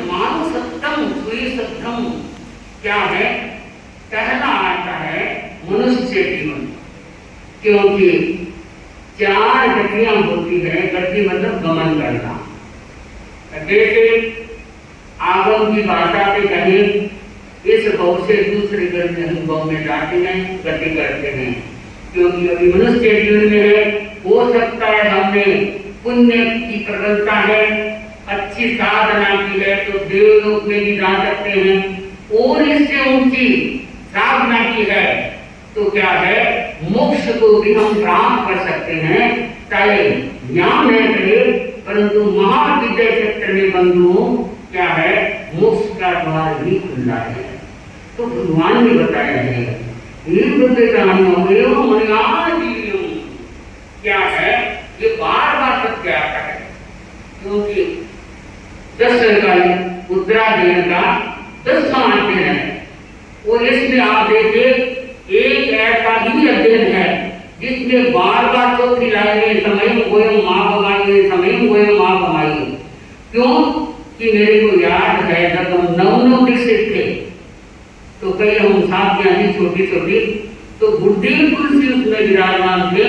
मानु सत्यम सुई सत्यम क्या है? पहला आता है मनुष्य जीवन, क्योंकि 4 गतियां होती है। गति मतलब गमन करना। जैसे आगम की भाषा से कहें, इस भाव से दूसरे भाव में जाते हैं, गति करते हैं। क्योंकि अभी मनुष्य जीवन में है, हो सकता है हमने पुण्य की प्रबलता है, अच्छी साधना की है तो देवलोक में भी जा सकते हैं, और इससे ऊंची साधना की है तो क्या है, मोक्ष को भी हम प्राप्त कर सकते हैं। चाहे ज्ञान है करे, परंतु महाविद्या क्षेत्र में बंधुओं क्या है, मोक्ष का द्वार भी खुला है। तो भगवान ने बताया है क्या है, ये बार बार सत्य आता है। क्योंकि 10 का मुद्रा देने का 10वां अध्ययन है, और इसमें आप देखिए एक ऐसा ही अध्ययन है जिसमें बार बार चौथी लाइन में समय गोयम माँ बमाई, समय गोयम माँ बमाई। क्यों कि मेरे को याद है जब हम 9 दीक्षित थे तो कई हम साथियां थी छोटी छोटी, तो गुरुदेव तुलसी उसमें विराजमान थे।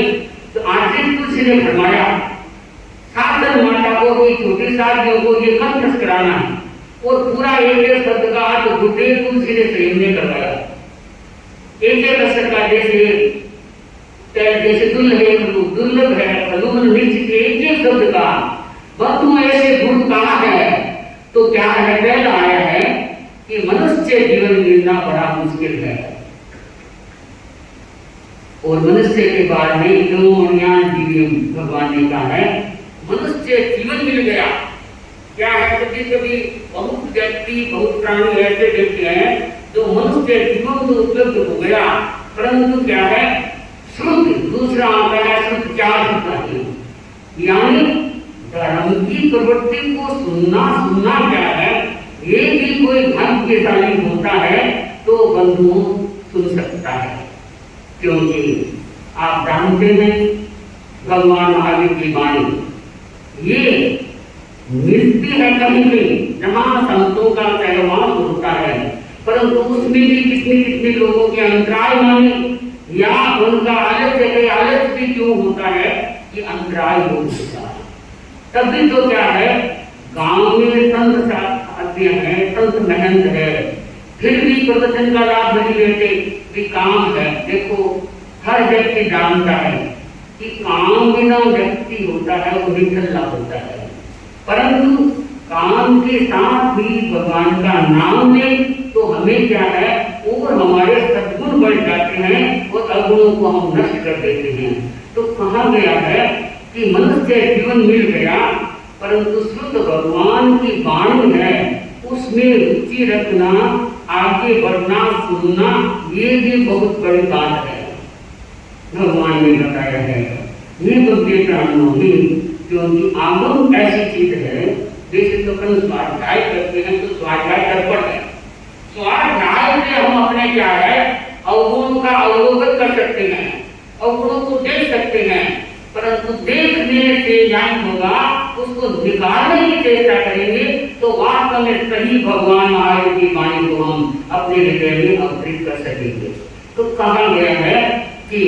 तो आर्थिक तुलसी ने फरमाया साधन माता को भी छोटी साथियों को ये कंठस्थ कराना है, और पूरा एक शब्द का तो गुरुदेव तुलसी ने संयम में करवाया। एक अक्षर का जैसे दुर्लभ है फलून निश्चित एक शब्द का वक्त में ऐसे गुण कहा है। तो क्या है, पहला आया है कि मनुष्य जीवन मिलना बड़ा मुश्किल है, और मनुष्य के बारे में भगवान ने कहा है मनुष्य जीवन मिल गया। क्या है, कभी कभी बहुत व्यक्ति बहुत प्राणी ऐसे देखते हैं जो मनुष्य जीवन तो उपलब्ध हो गया, परंतु क्या है, श्रुति दूसरा आता है, श्रुति 4 होता है, यानी धर्म की प्रवृत्ति को सुनना क्या है, ये भी कोई भाग्यशाली होता है तो बंधुओं सुन सकता है। क्योंकि आप जानते हैं भगवान महावीर की वाणी ये मिलती है कहीं भी जहां संतों का सहवास होता है, परंतु उसमें भी कितने लोगों के अंतराय माने या उनका आलस्य भी क्यों होता है कि अंतराय हो होता है। तभी तो क्या है, गांव में संत साध्य है, संत महंत है, फिर भी प्रवचन का लाभ नहीं लेते भी काम है। देखो हर व्यक्ति जानता है कि काम बिना व्यक्ति होता है वो निकलना होता है, परंतु काम के साथ भी भगवान का नाम ले तो हमें क्या है, और हमारे सद्गुण बढ़ जाते हैं और अवगुणों को हम नष्ट कर देते हैं। तो कहा गया है कि मनुष्य जीवन मिल गया, परंतु शुद्ध भगवान की वाणी है उसमें रुचि रखना, आगे बढ़ना, सुनना, ये भी बहुत बड़ी बात है। भगवान ने बताया है ये बुद्धि प्राणों ही, क्योंकि आगम ऐसी चीज है जैसे तो अपन स्वाध्याय करते हैं तो स्वाध्याय दर्पण है, स्वाध्याय से हम अपने क्या है अवगुणों का अवलोकन कर सकते हैं, अवगुणों को देख सकते हैं, परंतु देखने से ज्ञान होगा, उसको निकालने की चेष्टा करेंगे तो वास्तव में सही भगवान महावीर की वाणी को हम अपने हृदय में अवतरित कर सकेंगे। तो कहा गया है कि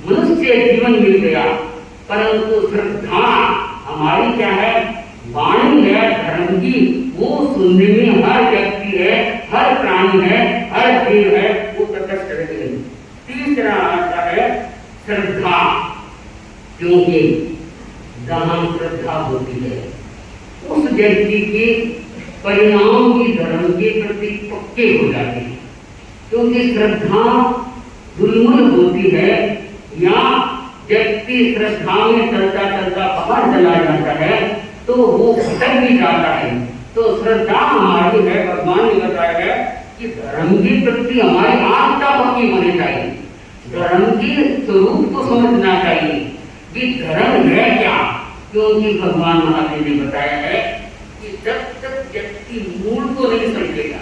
मनुष्य जीवन मिल गया, परंतु श्रद्धा हमारी क्या है, वाणी है धर्म की, वो सुनने में हर व्यक्ति है, हर प्राणी है, हर जीव है, वो तटस्थ रहे। तीसरा आता है श्रद्धा, क्योंकि जहां श्रद्धा होती है उस व्यक्ति के परिणाम भी धर्म के प्रति पक्के हो जाते हैं। क्योंकि श्रद्धा दुर्मूल होती है, या व्यक्ति श्रद्धा में चलता चलता बाहर चला जाता है तो वो भटक भी जाता है। तो श्रद्धा हमारी है, भगवान ने बताया है कि धर्म के प्रति हमारी आस्था पक्की होनी चाहिए, धर्म के स्वरूप को समझना चाहिए कि धर्म है क्या। क्योंकि भगवान महावीर ने बताया है कि जब तक व्यक्ति मूल को नहीं समझेगा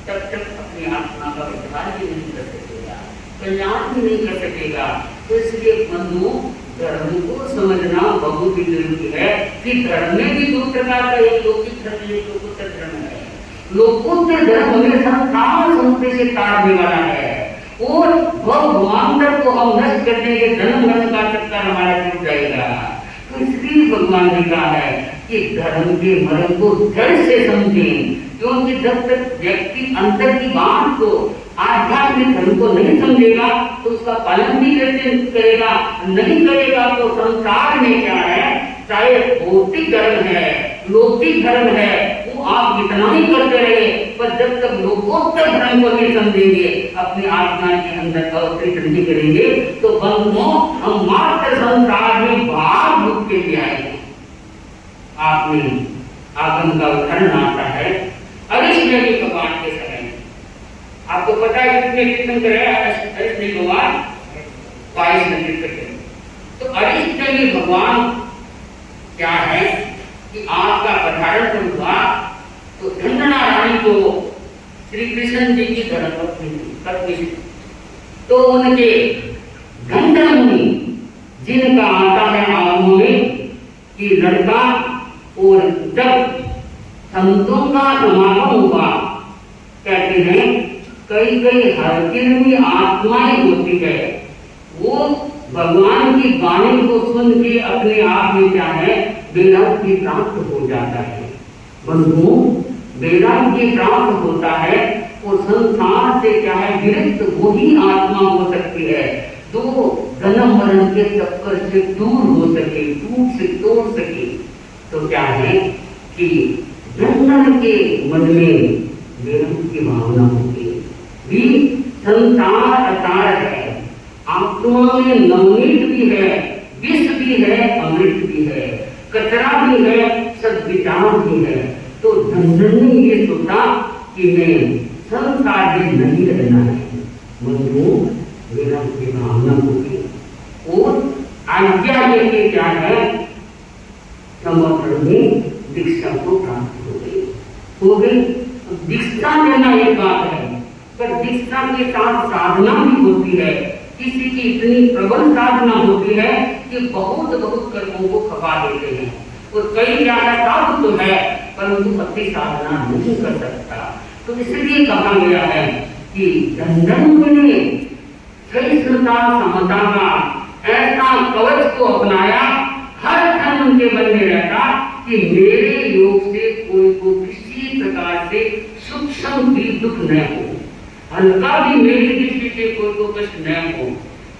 तब तक अपनी आत्मा का उद्धार भी नहीं कर सकेगा, कल्याण भी नहीं कर सकेगा। तो इसलिए बंधुओं धर्म को समझना बहुत ही जरूरी है कि धर्म में भी दो प्रकार का, एक लौकिक धर्म, एक लोकोत्तर धर्म लोकोत्तर धर्म हमें संसार संपत्ति से तारने वाला है और भगवान को हम नष्ट करने के जन्म मरण का चक्कर हमारा टूट जाएगा। तो इसलिए भगवान ने कहा है कि धर्म के मरण को जड़ से समझें, क्योंकि जब तक व्यक्ति अंतर की बात को आध्यात्मिक धर्म को नहीं समझेगा तो उसका पालन भी कैसे करेगा, नहीं करेगा तो संसार में क्या है, चाहे भौतिक धर्म है, लौकिक धर्म है, वो आप कितना ही करते रहे, पर जब तक लोकोत्तर धर्म को नहीं समझेंगे, अपनी आत्मा के अंदर अवतरित नहीं करेंगे, तो बंधुओं हम मात्र संसार में भाग भूख के लिए आए। आपने आगम का उदाहरण आता है अरिष्ट भगवान के समय में। आपको पता है कितने कीर्तन करे अरिष्ट भगवान? 22 कीर्तन। तो अरिष्ट भगवान क्या है कि आपका पधारण हुआ तो धन्वना रानी को श्री कृष्ण जी की धर्मपत्नी, तो उनके गंधर्व मुनि जिनका आता है आगमों में कि लड़का, और जब संतों का समागम हुआ, कहते हैं कई कई हरकिरणी आत्माएं होती है, वो भगवान की वाणी को सुन के अपने आप में क्या है, वेदांत की प्राप्त हो जाता है। बंधुओं, वेदांत की प्राप्त होता है और संसार से क्या है, विरक्त वही आत्मा हो सकती है जो जन्म मरण के चक्कर से दूर हो सके, टूट से तोड़ सके। तो क्या है कि जन्म के मन में वेदांत की भावना होगी, भी संसार असार है, आत्मा में नवनीत भी है, विष भी है, अमृत भी है, कचरा भी है, सद्विचार भी है। तो धन्वंतरि ने ये सोचा कि मैं संसार में नहीं रहना है, बंधुओं वेदांत की भावना होगी और आज्ञा लेके क्या है, समर्पण में दीक्षा को प्राप्त हो गई। दीक्षा लेना एक बात है, पर दीक्षा के साथ साधना भी होती है। किसी की इतनी प्रबल साधना होती है कि बहुत बहुत कर्मों को खपा देते हैं, और कई क्या है, साधु तो है परंतु अति साधना नहीं कर सकता। तो इसलिए कहा गया है कि धन्वंतरि ने सहिष्णुता समता का ऐसा कवच को अपनाया, हर क्षण उनके मन में रहता कि मेरे योग से कोई को किसी प्रकार से सूक्ष्म भी दुख न हो, हल्का भी मेरी दृष्टि से कोई को कष्ट न हो।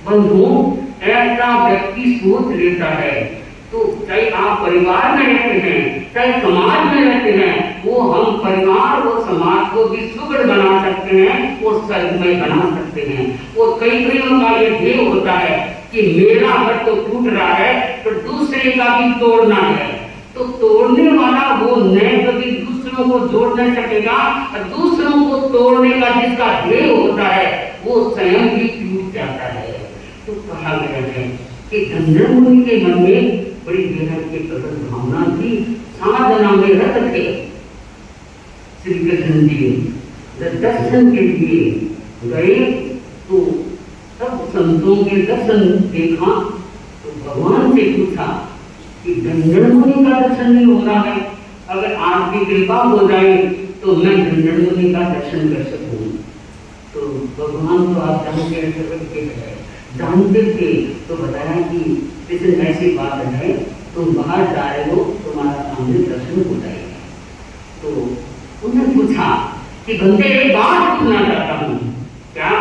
बंधुओं, ऐसा व्यक्ति सोच लेता है तो चाहे आप परिवार में रहते हैं, चाहे समाज में रहते हैं, वो हम परिवार और समाज को भी सुगढ़ बना सकते हैं और सर्वमय बना सकते हैं। और कई कईयों का ये ध्येय होता है कि मेरा घर तो टूट रहा है तो दूसरे का भी तोड़ना है। तो तोड़ने वाला वो न कभी दूसरों को जोड़ नहीं सकेगा, और दूसरों को तोड़ने का जिसका ध्येय होता है वो स्वयं भी टूट जाता है। तो कहा गया है कि धन्वंतरि के मन में बड़ी वेदांत की प्रबल भावना थी, साधना में रत थे। श्री कृष्ण जी जब दर्शन के लिए गए तो सब संतों के दर्शन देखा तो भगवान से पूछा कि धन्वंतरि का दर्शन नहीं हो रहा है, अगर आपकी कृपा हो जाए तो मैं धन्वंतरि का दर्शन कर सकूं। तो भगवान तो आप जानते थे, तो बताया कि किसी ऐसी बात है, तुम बाहर जा रहे हो, तुम्हारा सामने दर्शन हो जाएगा। तो उन्होंने पूछा कि बंदे एक बात पूछना चाहता हूँ, क्या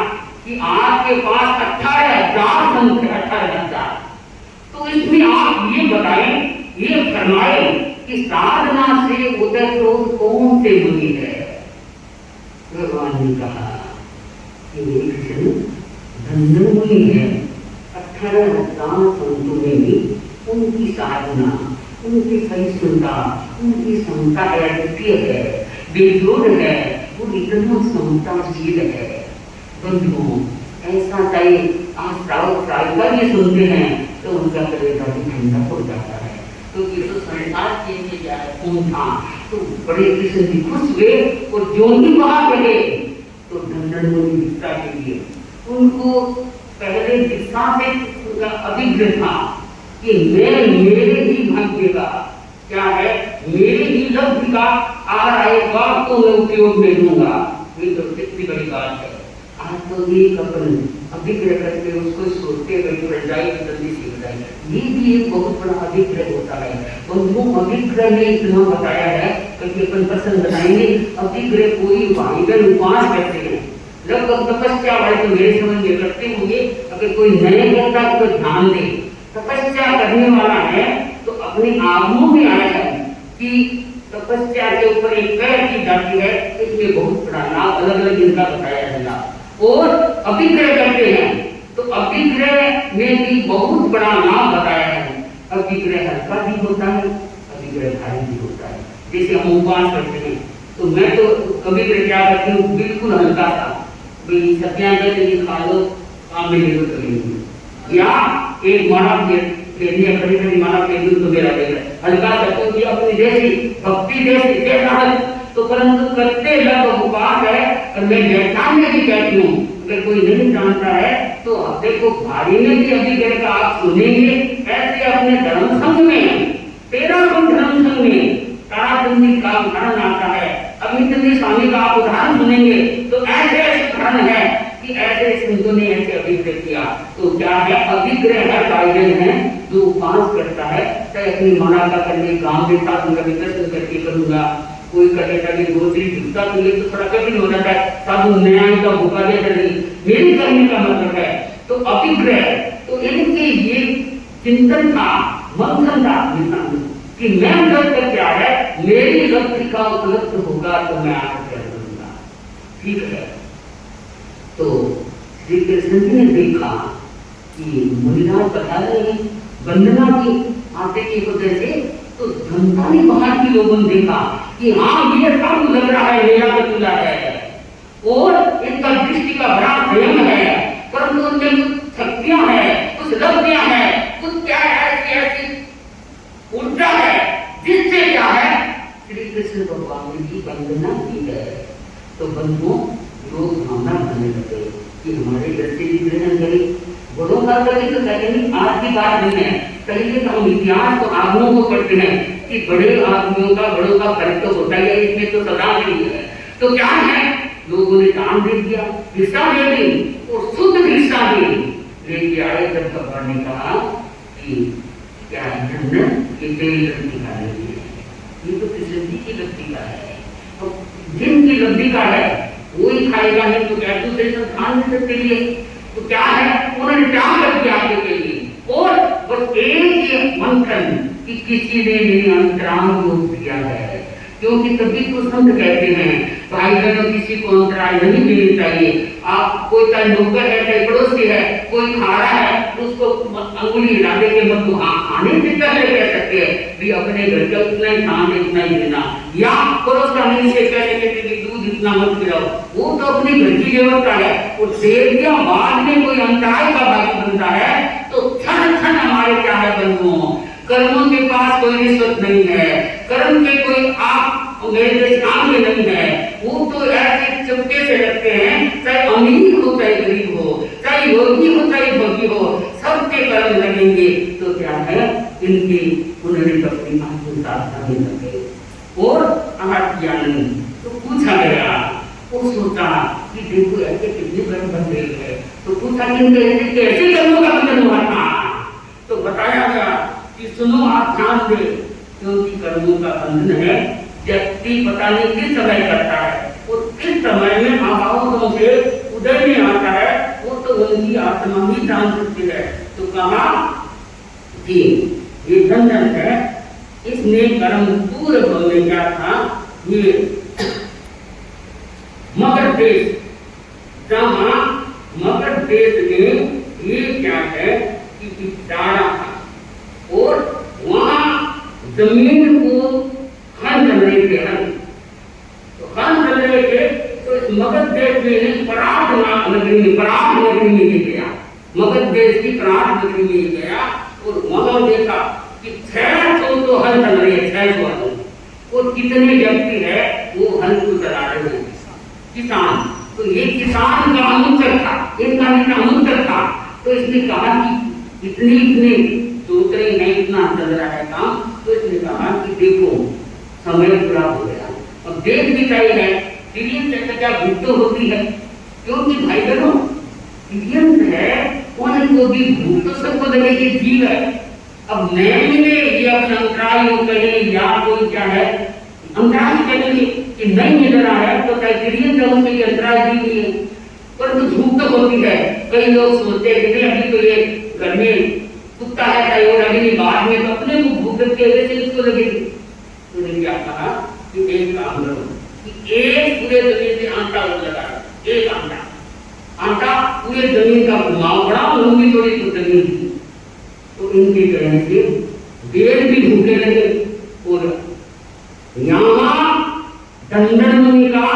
कि आपके पास 18,000 संत है, 18,000, तो इसमें आप ये बताएं, ये फरमाएं कि साधना से उदय तो कौन से मुनि है? भगवान ने कहा कि धन्वंतरि है, 18,000 संतों में भी उनकी साधना, उनकी सहिष्णुता, उनकी समता अद्वितीय है, बेजोड़ है, वो इतना समताशील है। बंधुओं, ऐसा चाहे आप का ये सुनते हैं तो उनका कलेजा भी ठंडा हो जाता है, क्योंकि तो संसार के लिए क्या है, कौन था, तो बड़े कृष्ण जी खुश हुए और जो ही वहां गए तो धन्वंतरि दीक्षा के लिए उनको पहले दीक्षा से उनका अभिग्रह था कि मैं मेरे ही भाग्य का क्या है, मेरी ही लब्धि का आ रहा है बात तो मैं उपयोग में लूंगा। ये तो कितनी बड़ी बात है। आज तो एक अपन अभिग्रह करके उसको सोचते बैठ जाए तो जल्दी सीख जाए, ये भी एक बहुत बड़ा अभिग्रह होता है। और वो अभिग्रह ने इतना बताया है कि अपन प्रसन्न बनाएंगे। अभिग्रह कोई वाहिगन उपास करते हैं, लगभग तपस्या वाले तो मेरे समझ में करते होंगे। अगर कोई नए करता तो ध्यान दे, तपस्या करने वाला है तो अपने आगमों में आया है कि तपस्या के ऊपर एक कह की जाती है, इसमें बहुत बड़ा लाभ अलग अलग इनका बताया है। और अभिग्रह करते हैं तो अभिग्रह में भी बहुत बड़ा लाभ बताया है। अभिग्रह हल्का भी होता है, अभिग्रह भारी भी होता है। जैसे हम उपवास करते हैं तो मैं तो अभिग्रह क्या करती हूँ, बिल्कुल हल्का था, भाई सत्याग्रह के लिए खा लो, काम में ले लो चलेंगे, या एक मारा फेरिया कभी कभी मारा फेर तो मेरा हल्का करते कि अपनी जैसी भक्ति जैसी जैसा तो परंतु करते लग उपवास है। और मैं व्याख्यान में भी कहती हूँ, अगर कोई नहीं जानता है तो देखो भारी में भी अभिग्रह का आप सुनेंगे। ऐसे अपने धर्म संघ में 13 धर्म संघ में ताराचंदी का उदाहरण आता है, अभिचंदी स्वामी का आप उदाहरण सुनेंगे तो ऐसे ऐसे उदाहरण है कि ऐसे संतों ने ऐसे अभिग्रह किया। तो क्या है, अभिग्रह है गाइडेंस है जो उपवास करता है, चाहे अपनी माना का करने गांव के साथ उनका दर्शन करके करूंगा। कोई कहेगा कि दूसरी जूता के लिए तो थोड़ा कठिन हो जाता है, साधु न्याय का भूखा देकर नहीं, मेरे करने का मतलब है। तो अभिग्रह तो इनके ये चिंतन था, मंथन था कि मैं कर क्या है, मेरी लक्ष्य का उपलब्ध होगा तो मैं आगे कर दूंगा। ठीक है, तो श्री कृष्ण जी ने देखा कि मुनिराज बता रहे हैं वंदना की आते की वजह से, तो जनता ने बाहर के लोगों ने देखा कि हाँ ये सब लग रहा है मेरा बतूला है और इनका दृष्टि का बड़ा प्रेम है, परंतु उनमें कुछ शक्तियां हैं, कुछ लब्धियां हैं, कुछ क्या है ऐसी ऐसी ऊर्जा है जिससे क्या है श्री कृष्ण भगवान की वंदना की है। तो बंधुओं लोग भावना करने लगे कि हमारे बच्चे भी ग्रहण करें, बड़ों का करें तो कहेंगे आज की बात नहीं है, कहेंगे तो हम इतिहास तो आदमियों को पढ़ते हैं कि बड़े आदमियों का बड़ों का फर्क तो होता है, इसमें तो सदा नहीं है। तो क्या है, लोगों ने दान दे दिया, हिस्सा दे दी और शुद्ध हिस्सा दी लेके आए। जब भगवान ने कहा कि क्या जन्नत ये तेरी लब्धि का नहीं है, ये तो कृष्ण जी की लब्धि का है, तो जिनकी लब्धि का है वही खाएगा, नहीं तो क्या दूसरे संस्थान में सबके लिए। तो क्या है, उन्होंने त्याग कर दिया आपके के लिए। और बस एक ही मंथन कि किसी ने मेरी अंतराम योग दिया है, क्योंकि तभी तो संत कहते हैं भाई बहनों किसी को अंतराय नहीं देनी चाहिए। आप कोई चाहे नौकर है चाहे पड़ोसी है, कोई खा रहा है उसको अंगुली हिला देंगे मत तो हाँ खाने से पहले कह सकते हैं भी अपने घर का उतना ही खान उतना ही देना, या पड़ोस का नहीं से कहने के दूध इतना मत पिलाओ, वो तो अपनी घर की व्यवस्था है। और देर के बाद में कोई अंतराय का भागी बनता है तो क्षण क्षण हमारे क्या है बंधुओं, कर्मों के पास कोई रिश्वत नहीं है, कर्म के कोई आप मेरे सामने नहीं है, वो तो ऐसे चुपके से रखते हैं, चाहे अमीर हो चाहे गरीब हो, चाहे योगी हो चाहे भोगी हो, सबके कर्म लगेंगे। तो क्या है, इनकी उन्होंने अपनी आत्मसाधना में लगे और आहार किया नहीं। तो पूछा गया, वो सोचा कि देखो ऐसे कितने कर्म बन गए हैं, तो पूछा कि कैसे कर्मों का बंधन हुआ था। तो बताया गया कि सुनो आप ध्यान दे, क्योंकि कर्मों का बंधन है व्यक्ति पता नहीं किस समय करता है और किस समय में भावों से उदय में आता है, वो तो उनकी आत्मा ही जान सकती है। तो कहा कि ये बंधन है, इसमें कर्म पूर्व में क्या था, ये मगर देश, जहाँ मगर देश में ये क्या है कि दारा था और वहाँ जमीन को हन चल रहे थे, तो हन चल रहे थे। तो इस मगध देश में पराग नगरी में ये गया, मगध देश की पराग नगरी में ये गया और वहां देखा कि 600 तो हल चल रहे हैं, 600 और कितने व्यक्ति है वो हल को चला रहे हैं, किसान। तो ये किसान का अनुचर था, इनका नीचा अनुचर था। तो इसने कहा कि इतने सोच रहे हैं, इतना चल रहा है काम। तो इसने कहा कि देखो समय पूरा हो गया। अब देख भी चाहिए है तिरियन चर्चा क्या भूत तो होती है, क्योंकि भाई बहनों तिरियन है उनको भी भूत तो सबको लगे कि जीव है। अब नैम में ये अपना अंतराय हो कहें या कोई क्या है अंतराय कहेंगे कि नहीं मिल रहा है तो क्या तिरियन का उनके अंतराय भी नहीं है, परंतु धूप तो होती है। कई लोग सोचते हैं कि अभी तो ये घर में कुत्ता है कहीं और अभी बाद में तो अपने को भूख के वजह से इसको लगेगी। तो क्या कहा कि एक काम करो कि एक पूरे जमीन से आटा लगा, एक आटा पूरे जमीन का घुमाव बड़ा लंबी थोड़ी तो जमीन थी, तो इनके कहने से पेड़ भी भूखे लगे और यहाँ दंडन मुनि का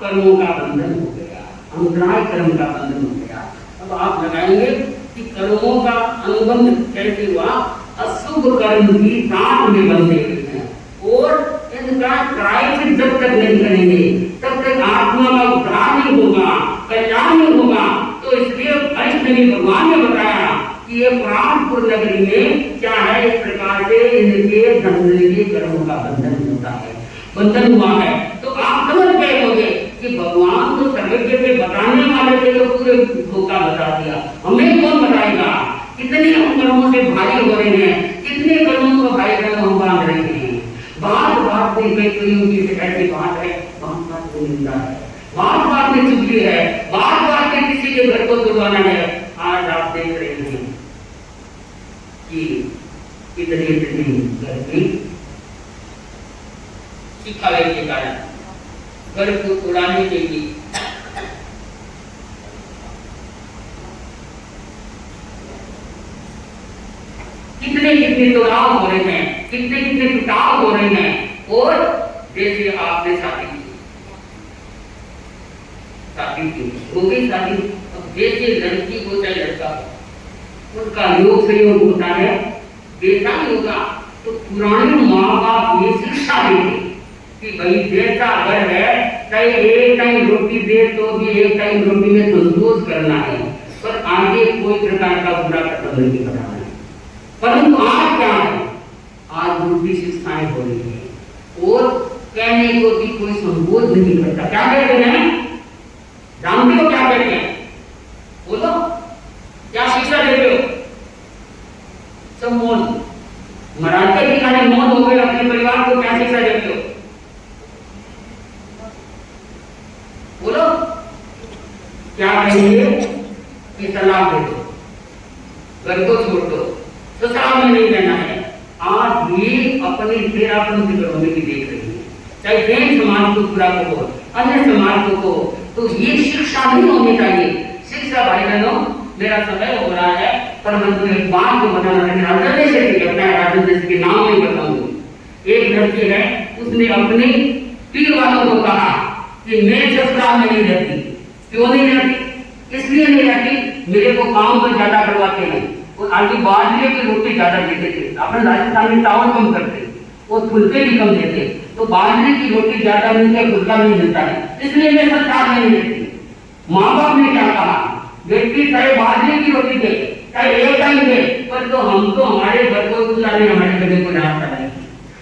कर्मों का बंधन हो गया, अंतराय कर्म का बंधन हो गया। अब आप लगाएंगे कि कर्मों का अनुबंध कैसे हुआ, अशुभ कर्म की साथ में बंधे हुए हैं और इनका प्रायश्चित जब तक नहीं करेंगे तब तक आत्मा का उद्धार नहीं होगा, कल्याण नहीं होगा। तो इसलिए वैष्णवी भगवान ने बताया कि ये पुराणपुर नगरी में क्या है, इस प्रकार से इनके दंडनीय कर्मों का बंधन होता है, बंधन हुआ है। तो आप समझ गए होंगे कि भगवान तो सर्वज्ञ पे बताने वाले थे तो पूरे धोखा बता दिया, हमें कौन बताएगा। कितने हम कर्मों से भारी हो रहे हैं, कितने कर्मों को भाई बहन हम बांध रहे हैं। बात बात में कई ऐसी बात है, बात में निंदा है, बात में चुगली है, बात में किसी के घर को तुड़वाना है। आज आप देख रहे हैं कि इतने घर की सिखावे के कारण घर को उड़ाने के लिए कितने तोड़ाव हो रहे हैं, कितने टुटाव हो रहे हैं। और जैसे आपने शादी की हो गई शादी, अब जैसे लड़की को चाहे लड़का उनका योग संयोग होता है, बेटा होगा तो पुराने माँ बाप ये शिक्षा देंगे कि भाई जैसा घर है चाहे एक टाइम रोटी दे तो भी एक टाइम रोटी में संतोष करना है, पर आगे कोई प्रकार का बुरा कदम नहीं करना है। परंतु आज क्या है, आज दूसरी शिक्षाएं हो रही है और कहने को भी कोई संकोच नहीं करता। क्या कहते हैं, जानते हो क्या कहते हैं, बोलो क्या शिक्षा देते हो, सब मौन मराठे की खाने मौन हो गए। अपने परिवार को क्या शिक्षा देते हो, बोलो क्या कहेंगे कि तलाक दे दो, घर को छोड़ दो, ससुराल में नहीं रहना है। आज भी अपनी तेरापंथी घरों में भी देख रही है, चाहे जैन समाज को पूरा को अन्य समाज को, तो ये शिक्षा नहीं होनी चाहिए। शिक्षा भाई बहनों, मेरा समय हो रहा है पर मैं एक बात को बताना है, राजन के नाम नहीं बताऊंगी। एक लड़की है, उसने अपने पीर वालों को कहा कि मैं ससुराल में नहीं रहती। क्यों नहीं रहती, इसलिए नहीं रहती मेरे को काम तो ज्यादा करवाते हैं और आगे बाजरे की रोटी ज्यादा देते थे। अपने राजस्थान में चावल कम करते और फुलके भी कम देते, तो बाजरे की रोटी ज्यादा मिलती है, फुलका नहीं मिलता है, इसलिए मैं ससुराल में नहीं रहती। माँ बाप ने क्या कहा, बेटी चाहे बाजरे की रोटी दे चाहे एक टाइम दे, पर तो हम तो हमारे घर को गुजारने हमारे घर को रास्ता नहीं,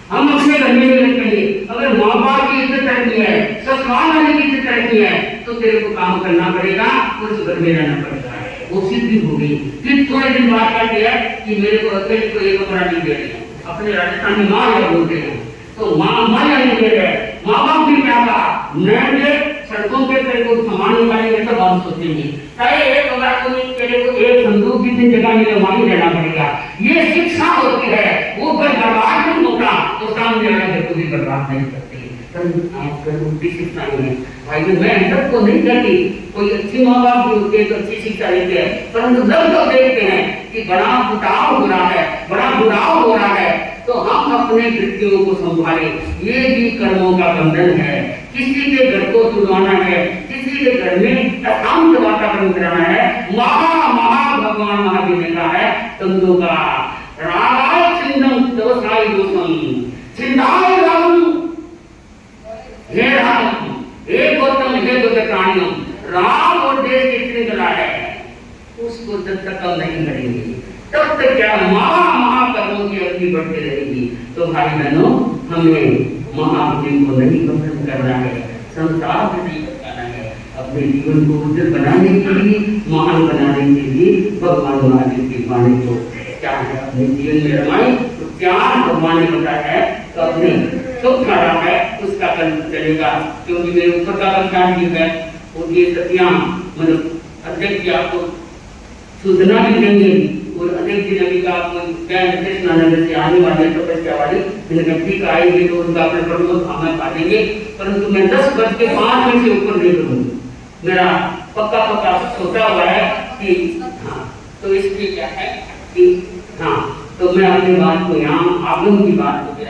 हम अपने घर में रहते हैं। अगर माँ बाप की इज्जत करनी है, ससुराल वाले की इज्जत करनी है, तो तेरे को काम करना पड़ेगा और उस घर में रहना पड़ेगा। वो सिद्धि हो गई। फिर थोड़े दिन बाद कहते हैं कि मेरे को अकेले को एक कमरा नहीं दे रहे, अपने राजस्थान में माँ या बोलते हैं, तो माँ नहीं दे रहे। माँ बाप ने क्या कहा, मैं सड़कों पे तेरे को संभालने वाले तो बहुत सोचेंगे, चाहे एक कमरा को तेरे को एक संदूक की जगह में वहीं रहना पड़ेगा। ये शिक्षा होती है, वो बर्बाद नहीं होता तो सामने वाले घर को भी बर्बाद नहीं करते। शिक्षा नहीं है भाई, मैं सबको नहीं कहती, कोई अच्छी माँ बाप भी होते हैं तो अच्छी शिक्षा देते हैं, परंतु जब लोग देखते हैं कि बड़ा फुटाव हो रहा है, बड़ा बुराव हो रहा है, तो हम अपने वृत्तियों को संभालें। ये भी कर्मों का बंधन है। किसी के घर को तुड़वाना है, किसी के घर में अशांत वातावरण कराना है, महा भगवान महावीर ने कहा है तंदो का रागाय चिंदम व्यवसाय दोषम चिंताय राम हे राम हे गौतम हे गौतम प्राणियों, राम और देश की श्रृंखला है, उसको जब तक हम नहीं करेंगे तब तक क्या महाकर्मों की अवधि बढ़ती रहेगी। तो भाई बहनों, हमें महापुरुष को नहीं पसंद करना है, संसार से नहीं बचाना है, अपने जीवन को उज्जवल बनाने के लिए, महान बनाने के लिए भगवान महावीर की वाणी को क्या है अपने जीवन में रमाई। तो क्या भगवान ने बताया है तो अपने सुख खड़ा है उसका कल चलेगा, क्योंकि मेरे ऊपर का बख्शान जी है और ये सत्या मतलब अध्यक्ष आपको सूचना भी देंगे और अध्यक्ष जी ने कहा आपको कृष्णानगर से आने वाले तपस्या वाले ठीक आएंगे तो उनका अपने प्रमोद हमें पा देंगे, परंतु मैं 10:05 से ऊपर नहीं करूँगा, मेरा पक्का सोचा हुआ है कि हाँ, तो इसलिए क्या है कि हाँ, तो मैं अपनी बात को यहाँ आप लोगों की बात को